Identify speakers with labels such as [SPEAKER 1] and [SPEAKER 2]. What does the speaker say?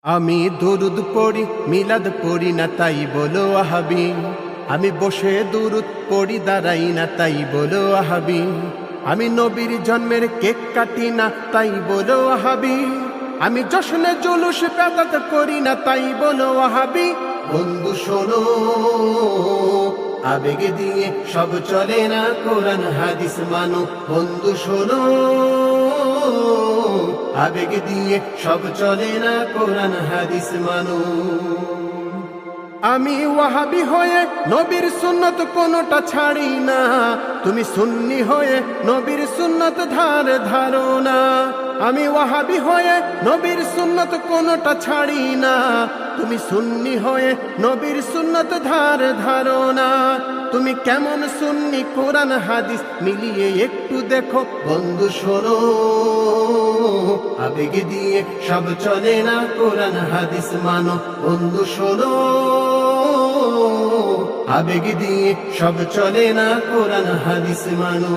[SPEAKER 1] আমি দুরুদ পড়ি মিলাদ পড়ি না তাই বলো ওয়াহাবি। আমি বসে দুরুদ পড়ি দাঁড়াই না তাই বলো ওয়াহাবি। আমি নবীর জন্মের কেক কাটি না তাই বলো ওয়াহাবি। আমি জশ্নে জুলুস বেদাত করি না তাই বলো ওয়াহাবি। বন্ধু শোনো, আবেগে দিয়ে সব চলে না, কোরআন হাদিস মানো। বন্ধু শোনো, আবেগ দিয়ে সব চলে না, কোরআন হাদিস মানো। আমি ওয়াহাবি হয়ে নবীর সুন্নত কোনটা ছাড়ি না, তুমি সুন্নি হয়ে নবীর সুন্নত ধারো না। আমি ওয়াহাবি হয়ে নবীর সুন্নত কোনটা ছাড়ি না, তুমি সুন্নি হয়ে নবীর সুন্নত ধারো না। তুমি কেমন সুন্নি কোরআন হাদিস মিলিয়ে একটু দেখো। বন্ধু শোনো, আবেগ দিয়ে সব চলে না, কোরআন হাদিস মানো। বন্ধু শোনো, আবেগ দিয়ে সব চলে না, কোরআন হাদিস মানো।